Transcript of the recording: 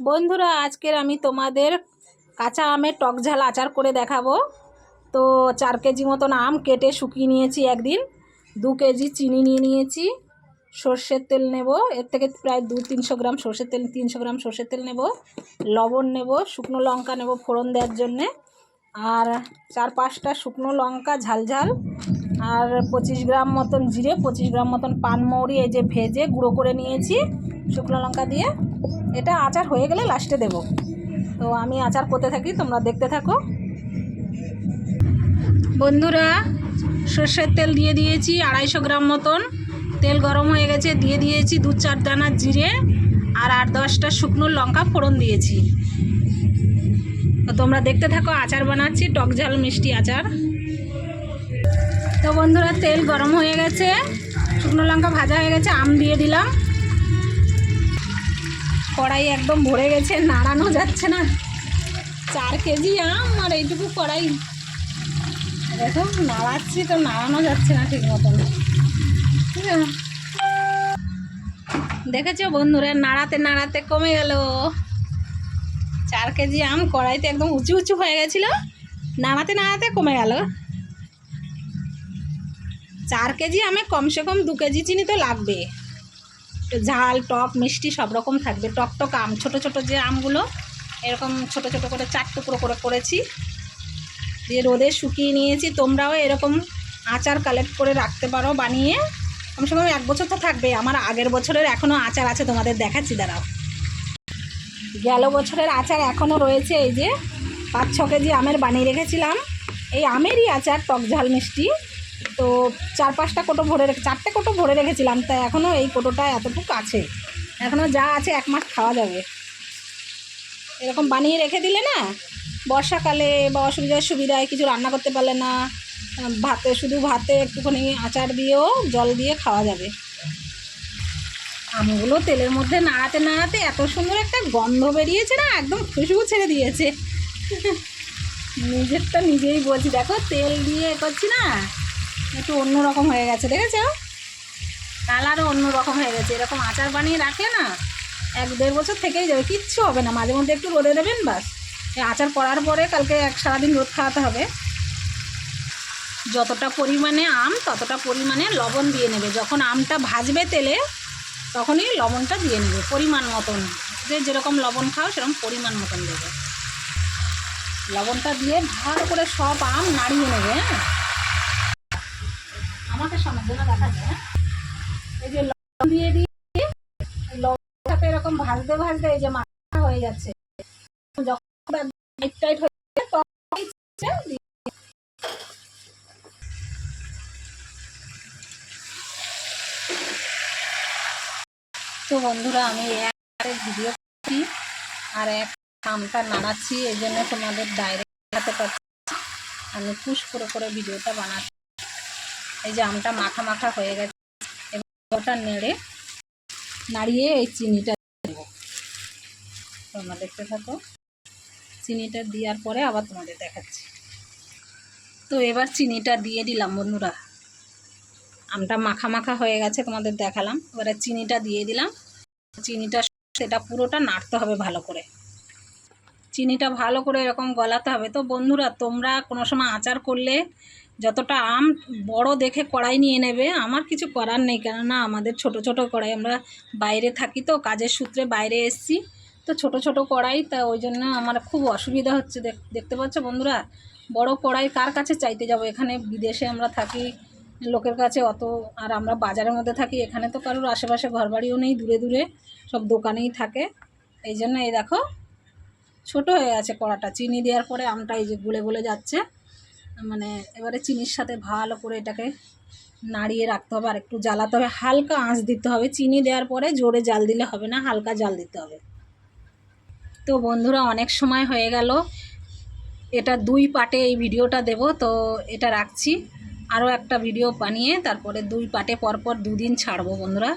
বন্ধুরা, আজকের আমি তোমাদের কাঁচা আমের টক ঝাল আচার করে দেখাবো। তো 4 কেজি মতন আম কেটে শুকিয়ে নিয়েছি একদিন। 2 কেজি চিনি নিয়ে নিয়েছি। সর্ষের তেল নেব, এর থেকে প্রায় 200-300 গ্রাম সর্ষের তেল, 300 গ্রাম সর্ষের তেল নেব। লবণ নেব, শুকনো লঙ্কা নেব ফোড়ন দেওয়ার জন্যে, আর 4-5টা শুকনো লঙ্কা ঝাল ঝাল, আর 25 গ্রাম মতন জিরে, 25 গ্রাম মতন পানমৌরি এই যে ভেজে গুঁড়ো করে নিয়েছি শুকনো লঙ্কা দিয়ে। এটা আচার হয়ে গেলে লাস্টে দেব। তো আমি আচার করতে থাকি, তোমরা দেখতে থাকো। বন্ধুরা, সর্ষের তেল দিয়ে দিয়েছি 250 গ্রাম মতন। তেল গরম হয়ে গেছে, দিয়ে দিয়েছি 2-4 দানা জিরে আর 8-10টা শুকনো লঙ্কা ফোড়ন দিয়েছি। তো তোমরা দেখতে থাকো, আচার বানাচ্ছি, টক ঝাল মিষ্টি আচার। তো বন্ধুরা, তেল গরম হয়ে গেছে, শুকনো লঙ্কা ভাজা হয়ে গেছে, আম দিয়ে দিলাম। কড়াই একদম ভরে গেছে, নাড়ানো যাচ্ছে না। 4 কেজি আম আর এইটুকু কড়াই, দেখো নাড়াচ্ছি তো নাড়ানো যাচ্ছে না ঠিক মতন। ঠিক আছে, দেখেছো বন্ধুরা, নাড়াতে নাড়াতে কমে গেল। 4 কেজি আম কড়াইতে একদম উঁচু উঁচু হয়ে গেছিলো, নাড়াতে নাড়াতে কমে গেল। 4 কেজি আমে কমসে কম 2 কেজি চিনি তো লাগবে। ঝাল টক মিষ্টি সব রকম থাকবে। টক টক আম, ছোট ছোট যে আমগুলো এরকম ছোট ছোট করে 4 টুকরো করে করেছি, দিয়ে রোদে শুকিয়ে নিয়েছি। তোমরাও এরকম আচার কালেক্ট করে রাখতে পারো বানিয়ে, কমসে কম 1 বছর তো থাকবে। আমার আগের বছরের এখনও আচার আছে, তোমাদের দেখাচ্ছি, দাঁড়াও। গেল বছরের আচার এখনও রয়েছে। এই যে 5-6 কেজি আমের বানিয়ে রেখেছিলাম, এই আমেরই আচার টক ঝাল মিষ্টি। তো 4-5টা কোটো ভরে 4টে কোটো ভরে রেখেছিলাম, তাই এখনও এই কোটোটা এতটুকু আছে। এখনও যা আছে 1 মাস খাওয়া যাবে। এরকম বানিয়ে রেখে দিলে না, বর্ষাকালে বা অসুবিধার সুবিধায় কিছু রান্না করতে পারলে না, ভাতে শুধু ভাতে একটুখানি আচার দিয়েও জল দিয়ে খাওয়া যাবে। আমগুলো তেলের মধ্যে নাড়াতে নাড়াতে এত সুন্দর একটা গন্ধ বেরিয়েছে না, একদম খুশবু ছেড়ে দিয়েছে। নিজেরটা নিজেই বলছি, দেখো তেল দিয়ে করছি না, একটু অন্যরকম হয়ে গেছে, দেখেছো? কালারও অন্যরকম হয়ে গেছে। এরকম আচার বানিয়ে রাখলে না 1-1.5 বছর থেকেই যাবে, কিচ্ছু হবে না। মাঝে মধ্যে একটু রোদে দেবেন, বাস। এই আচার করার পরে কালকে সারাদিন রোদ খাওয়াতে হবে। যতটা পরিমাণে আম ততটা পরিমাণে লবণ দিয়ে নেবে। যখন আমটা ভাজবে তেলে তখনই লবণটা দিয়ে নেবে পরিমাণ মতন। যে যেরকম লবণ খাও সেরকম পরিমাণ মতন দেবে। লবণটা দিয়ে ভালো করে সব আম নাড়িয়ে নেবে। হ্যাঁ, আমাকে সামনের জন্য দেখা যায়। এই যে লবণ দিয়ে দিয়ে লবণটাকে এরকম ভাজতে ভাজতে এই যে মাখা হয়ে যাচ্ছে, যখন টাইট টাইট হয়ে যাচ্ছে তখন তো বন্ধুরা, আমি এক ভিডিও করছি আর এক আমটা নাড়াচ্ছি, এই জন্য তোমাদের ডাইরেক্ট দেখাতে পারছি। আমি পুশ করে করে ভিডিওটা বানাচ্ছি। এই যে আমটা মাখা মাখা হয়ে গেছে, এবার ওটা নাড়িয়ে এই চিনিটা দেবো। তোমরা দেখতে থাকো। চিনিটা দেওয়ার পরে আবার তোমাদের দেখাচ্ছি। তো এবার চিনিটা দিয়ে দিলাম বন্ধুরা। আমটা মাখা মাখা হয়ে গেছে, তোমাদের দেখালাম। এবারে চিনিটা দিয়ে দিলাম। চিনিটা সেটা পুরোটা নাড়তে হবে ভালো করে। চিনিটা ভালো করে এরকম গলাতে হবে। তো বন্ধুরা, তোমরা কোনো সময় আচার করলে যতটা আম বড় দেখে কড়াই নিয়ে নেবে। আমার কিছু করার নেই, কেননা আমাদের ছোট ছোট কড়াই, আমরা বাইরে থাকি তো, কাজের সূত্রে বাইরে এসছি, তো ছোট ছোট কড়াই, তা ওই জন্য আমার খুব অসুবিধা হচ্ছে। দেখতে পাচ্ছ বন্ধুরা, বড় কড়াই কার কাছে চাইতে যাব? এখানে বিদেশে আমরা থাকি, লোকের কাছে অত, আর আমরা বাজারের মধ্যে থাকি, এখানে তো কারোর আশেপাশে ঘরবাড়িও নেই, দূরে দূরে সব দোকানেই থাকে। এই জন্য এই দেখো ছোট হয়ে আছে কড়াটা। চিনি দেওয়ার পরে আমটা এই যে গলে গলে যাচ্ছে, মানে এবারে চিনির সাথে ভালো করে এটাকে নাড়িয়ে রাখতে হবে, আর একটু জ্বালাতে হবে, হালকা আঁচ দিতে হবে। চিনি দেওয়ার পরে জোরে জাল দিলে হবে না, হালকা জাল দিতে হবে। তো বন্ধুরা, অনেক সময় হয়ে গেল, এটা 2 পার্টে এই ভিডিওটা দেব, তো এটা রাখছি। আরও একটা ভিডিও বানিয়ে তারপরে 2 পার্টে পরপর 2 দিন ছাড়বো বন্ধুরা।